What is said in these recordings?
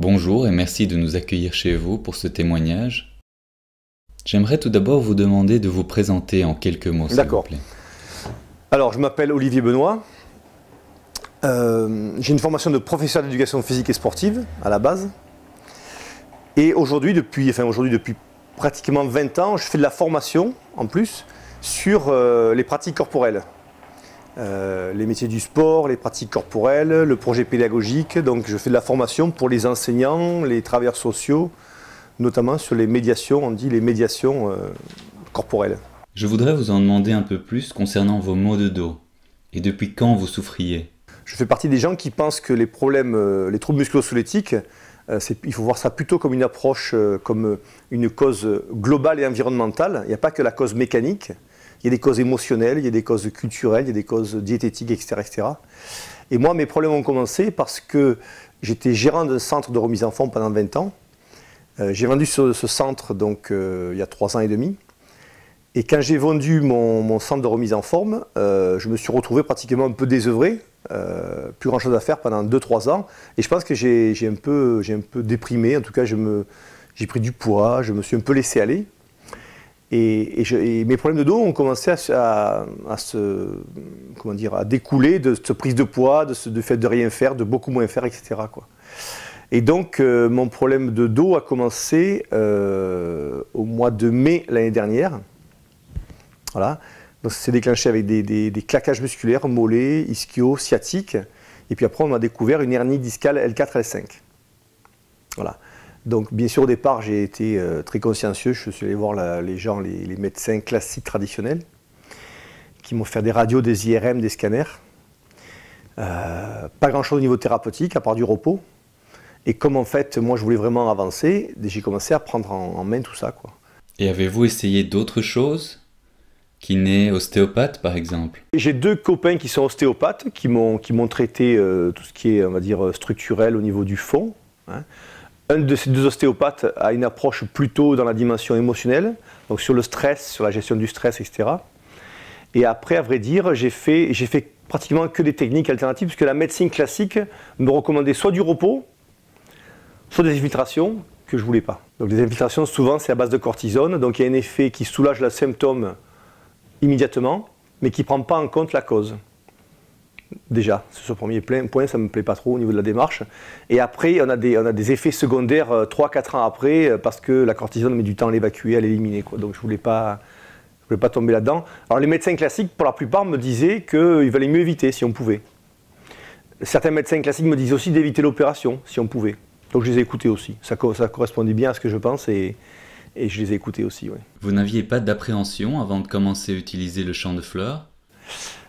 Bonjour et merci de nous accueillir chez vous pour ce témoignage. J'aimerais tout d'abord vous demander de vous présenter en quelques mots, s'il vous plaît. Alors, je m'appelle Olivier Benoît. J'ai une formation de professeur d'éducation physique et sportive à la base. Et aujourd'hui, depuis pratiquement 20 ans, je fais de la formation en plus sur les pratiques corporelles. Les métiers du sport, les pratiques corporelles, le projet pédagogique. Donc je fais de la formation pour les enseignants, les travailleurs sociaux, notamment sur les médiations, on dit les médiations corporelles. Je voudrais vous en demander un peu plus concernant vos maux de dos. Et depuis quand vous souffriez? Je fais partie des gens qui pensent que les problèmes, les troubles musculo-squelettiques, il faut voir ça plutôt comme une approche, comme une cause globale et environnementale. Il n'y a pas que la cause mécanique. Il y a des causes émotionnelles, il y a des causes culturelles, il y a des causes diététiques, etc., etc. Et moi, mes problèmes ont commencé parce que j'étais gérant d'un centre de remise en forme pendant 20 ans. J'ai vendu ce centre donc, il y a 3 ans et demi. Et quand j'ai vendu mon centre de remise en forme, je me suis retrouvé pratiquement un peu désœuvré, plus grand chose à faire pendant 2-3 ans. Et je pense que j'ai un peu déprimé, en tout cas j'ai pris du poids, je me suis un peu laissé aller. Et mes problèmes de dos ont commencé à découler de cette prise de poids, du fait de rien faire, de beaucoup moins faire, etc., quoi. Et donc, mon problème de dos a commencé au mois de mai l'année dernière. Voilà. Donc, ça s'est déclenché avec des claquages musculaires, mollets, ischio, sciatiques. Et puis après, on a découvert une hernie discale L4, L5. Voilà. Donc, bien sûr, au départ, j'ai été très consciencieux. Je suis allé voir les médecins classiques traditionnels qui m'ont fait des radios, des IRM, des scanners. Pas grand-chose au niveau thérapeutique, à part du repos. Et comme en fait, moi, je voulais vraiment avancer, j'ai commencé à prendre en main tout ça, quoi. Et avez-vous essayé d'autres choses? Kiné, ostéopathe, par exemple? J'ai 2 copains qui sont ostéopathes, qui m'ont traité tout ce qui est, on va dire, structurel au niveau du fond, hein. Un de ces 2 ostéopathes a une approche plutôt dans la dimension émotionnelle, donc sur le stress, sur la gestion du stress, etc. Et après, à vrai dire, j'ai fait pratiquement que des techniques alternatives, puisque la médecine classique me recommandait soit du repos, soit des infiltrations que je ne voulais pas. Donc les infiltrations, souvent, c'est à base de cortisone, donc il y a un effet qui soulage le symptôme immédiatement, mais qui ne prend pas en compte la cause. Déjà, sur ce premier point, ça ne me plaît pas trop au niveau de la démarche. Et après, on a des effets secondaires 3-4 ans après, parce que la cortisone met du temps à l'évacuer, à l'éliminer, quoi. Donc je ne voulais pas tomber là-dedans. Alors les médecins classiques, pour la plupart, me disaient qu'il valait mieux éviter si on pouvait. Certains médecins classiques me disaient aussi d'éviter l'opération si on pouvait. Donc je les ai écoutés aussi. Ça correspondait bien à ce que je pense et je les ai écoutés aussi. Ouais. Vous n'aviez pas d'appréhension avant de commencer à utiliser le champ de fleurs?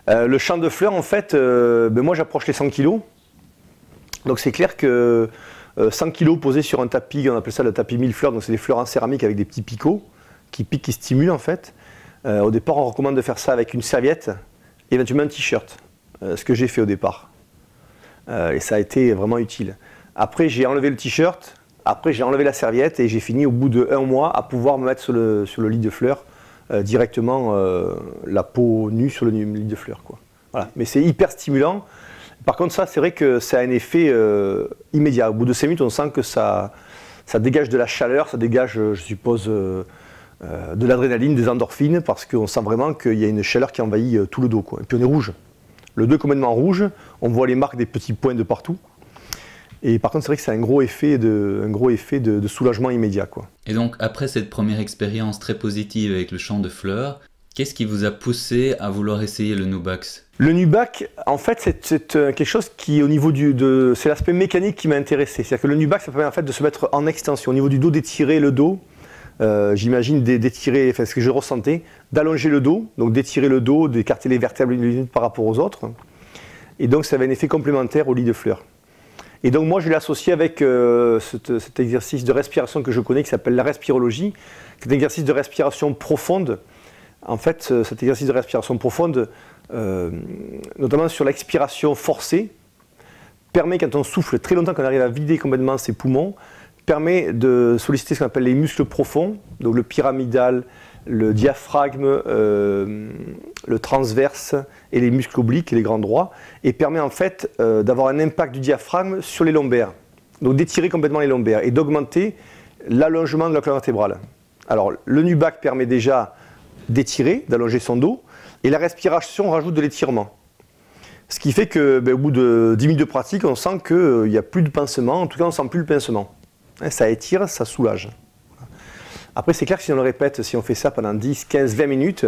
Le champ de fleurs, en fait, moi j'approche les 100 kg. Donc c'est clair que 100 kg posés sur un tapis, on appelle ça le tapis 1000 fleurs, donc c'est des fleurs en céramique avec des petits picots qui piquent, qui stimulent en fait. Au départ, on recommande de faire ça avec une serviette et éventuellement un t-shirt, ce que j'ai fait au départ. Et ça a été vraiment utile. Après, j'ai enlevé le t-shirt, après j'ai enlevé la serviette et j'ai fini au bout de 1 mois à pouvoir me mettre sur le lit de fleurs. Directement la peau nue sur le lit de fleurs, quoi. Voilà. Mais c'est hyper stimulant. Par contre, ça, c'est vrai que ça a un effet immédiat. Au bout de 5 minutes, on sent que ça dégage de la chaleur, ça dégage, je suppose, de l'adrénaline, des endorphines, parce qu'on sent vraiment qu'il y a une chaleur qui envahit tout le dos, quoi. Et puis on est rouge. Le dos est complètement rouge, on voit les marques des petits points de partout. Et par contre, c'est vrai que c'est un gros effet de soulagement immédiat, quoi. Et donc, après cette première expérience très positive avec le champ de fleurs, qu'est-ce qui vous a poussé à vouloir essayer le Nubax? Le Nubax, en fait, c'est quelque chose qui, au niveau c'est l'aspect mécanique qui m'a intéressé. C'est-à-dire que le Nubax, ça permet en fait de se mettre en extension. Au niveau du dos, d'étirer le dos, j'imagine d'étirer, enfin ce que je ressentais, d'allonger le dos, donc d'étirer le dos, d'écarter les vertèbres les unes par rapport aux autres. Et donc, ça avait un effet complémentaire au lit de fleurs. Et donc moi je l'ai associé avec cet exercice de respiration que je connais qui s'appelle la respirologie, qui est un exercice de respiration profonde. En fait, cet exercice de respiration profonde, notamment sur l'expiration forcée, permet, quand on souffle très longtemps, qu'on arrive à vider complètement ses poumons, permet de solliciter ce qu'on appelle les muscles profonds, donc le pyramidal, le diaphragme, le transverse et les muscles obliques et les grands droits, et permet en fait d'avoir un impact du diaphragme sur les lombaires donc d'étirer complètement les lombaires et d'augmenter l'allongement de la colonne vertébrale. Alors le NuBack permet déjà d'étirer, d'allonger son dos, et la respiration rajoute de l'étirement. Ce qui fait que, au bout de 10 minutes de pratique, on sent qu'il n'y a plus de pincement, en tout cas on ne sent plus le pincement. Ça étire, ça soulage. Après c'est clair que si on le répète, si on fait ça pendant 10, 15, 20 minutes,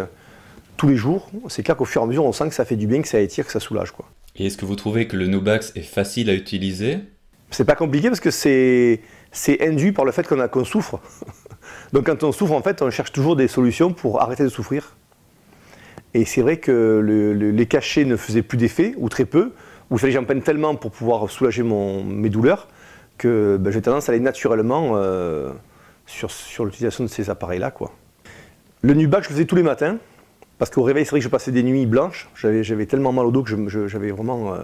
tous les jours, c'est clair qu'au fur et à mesure on sent que ça fait du bien, que ça étire, que ça soulage, quoi. Et est-ce que vous trouvez que le NuBack est facile à utiliser? C'est pas compliqué parce que c'est induit par le fait qu'on souffre. Donc quand on souffre, en fait, on cherche toujours des solutions pour arrêter de souffrir. Et c'est vrai que les cachets ne faisaient plus d'effet, ou très peu, ou il fallait que j'en prenne tellement pour pouvoir soulager mes douleurs, que j'ai tendance à aller naturellement sur l'utilisation de ces appareils-là, quoi. Le NuBack, je le faisais tous les matins, parce qu'au réveil, c'est vrai que je passais des nuits blanches. J'avais tellement mal au dos que j'avais vraiment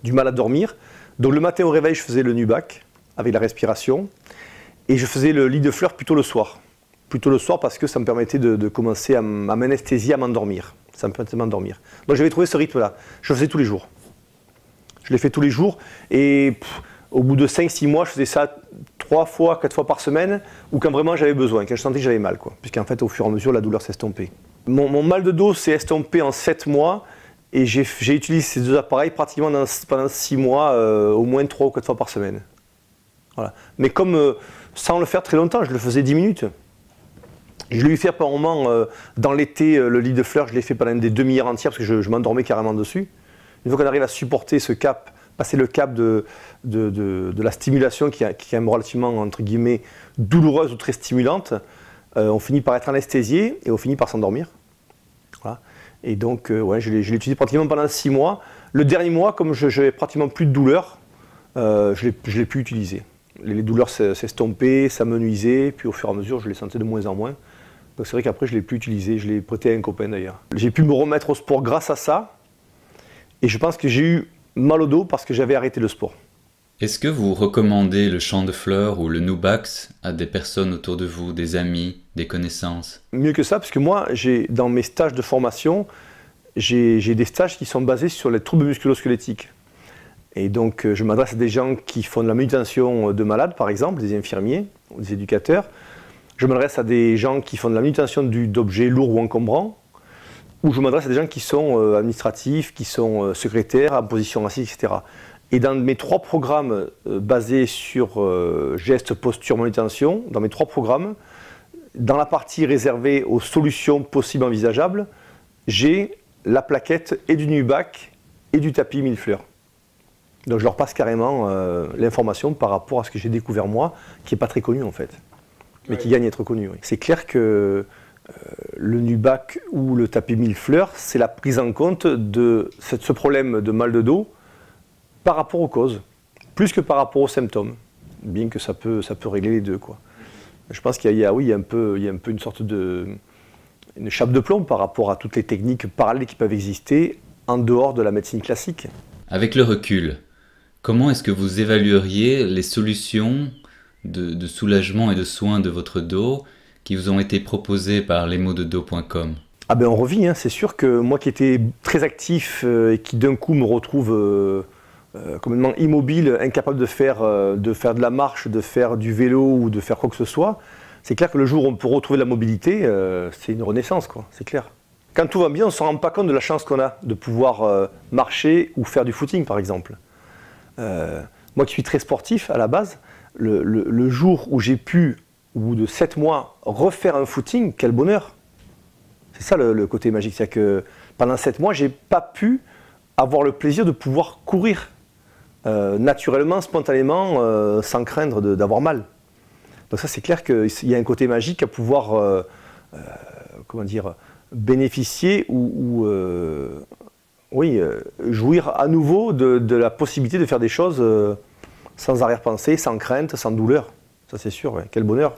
du mal à dormir. Donc le matin au réveil, je faisais le NuBack avec la respiration. Et je faisais le lit de fleurs plutôt le soir. Plutôt le soir parce que ça me permettait de commencer à m'anesthésier, à m'endormir. Ça me permettait de m'endormir. Donc j'avais trouvé ce rythme-là. Je le faisais tous les jours. Je l'ai fait tous les jours. Et au bout de 5-6 mois, je faisais ça 3 fois, 4 fois par semaine, ou quand vraiment j'avais besoin, quand je sentais que j'avais mal, quoi. Puisqu'en fait, au fur et à mesure, la douleur s'estompait. Mon mal de dos s'est estompé en 7 mois. Et j'ai utilisé ces deux appareils pratiquement pendant 6 mois, au moins 3 ou 4 fois par semaine. Voilà. Mais comme sans le faire très longtemps, je le faisais 10 minutes. Je l'ai eu fait par moment dans l'été, le lit de fleurs, je l'ai fait pendant des demi-heures entières parce que je m'endormais carrément dessus. Une fois qu'on arrive à supporter ce cap, passer le cap de la stimulation qui est quand même relativement, entre guillemets, douloureuse ou très stimulante, on finit par être anesthésié et on finit par s'endormir. Voilà. Et donc, ouais, je l'ai utilisé pratiquement pendant 6 mois. Le dernier mois, comme je n'avais pratiquement plus de douleur, je l'ai pu utiliser. Les douleurs s'estompaient, ça me nuisait, puis au fur et à mesure, je les sentais de moins en moins. Donc c'est vrai qu'après, je ne l'ai plus utilisé, je l'ai prêté à un copain d'ailleurs. J'ai pu me remettre au sport grâce à ça, et je pense que j'ai eu mal au dos parce que j'avais arrêté le sport. Est-ce que vous recommandez le chant de fleurs ou le NuBack à des personnes autour de vous, des amis, des connaissances? Mieux que ça, parce que moi, dans mes stages de formation, j'ai des stages qui sont basés sur les troubles musculo-squelettiques. Et donc, je m'adresse à des gens qui font de la manutention de malades, par exemple, des infirmiers ou des éducateurs. Je m'adresse à des gens qui font de la manutention d'objets lourds ou encombrants. Ou je m'adresse à des gens qui sont administratifs, qui sont secrétaires, en position assise, etc. Et dans mes 3 programmes basés sur gestes, posture, manutention, dans mes 3 programmes, dans la partie réservée aux solutions possibles envisageables, j'ai la plaquette et du NuBack et du tapis 1000 fleurs. Donc je leur passe carrément l'information par rapport à ce que j'ai découvert moi, qui n'est pas très connu en fait, mais qui gagne à être connu. Oui. C'est clair que le NuBack ou le tapis 1000 fleurs, c'est la prise en compte de ce problème de mal de dos par rapport aux causes, plus que par rapport aux symptômes, bien que ça peut régler les deux, quoi. Je pense qu'il y a un peu une sorte une chape de plomb par rapport à toutes les techniques parallèles qui peuvent exister en dehors de la médecine classique. Avec le recul, comment est-ce que vous évalueriez les solutions de soulagement et de soins de votre dos qui vous ont été proposées par lesmauxdedos.com? Ah ben on revit, hein. C'est sûr que moi qui étais très actif et qui d'un coup me retrouve complètement immobile, incapable de faire de la marche, de faire du vélo ou de faire quoi que ce soit, c'est clair que le jour où on peut retrouver la mobilité, c'est une renaissance, quoi, c'est clair. Quand tout va bien, on ne se rend pas compte de la chance qu'on a de pouvoir marcher ou faire du footing, par exemple. Moi qui suis très sportif à la base, le jour où j'ai pu, au bout de 7 mois, refaire un footing, quel bonheur! C'est ça le côté magique, c'est que pendant 7 mois, je n'ai pas pu avoir le plaisir de pouvoir courir naturellement, spontanément, sans craindre d'avoir mal. Donc ça, c'est clair qu'il y a un côté magique à pouvoir comment dire, bénéficier ou jouir à nouveau de la possibilité de faire des choses sans arrière-pensée, sans crainte, sans douleur. Ça c'est sûr, ouais. Quel bonheur.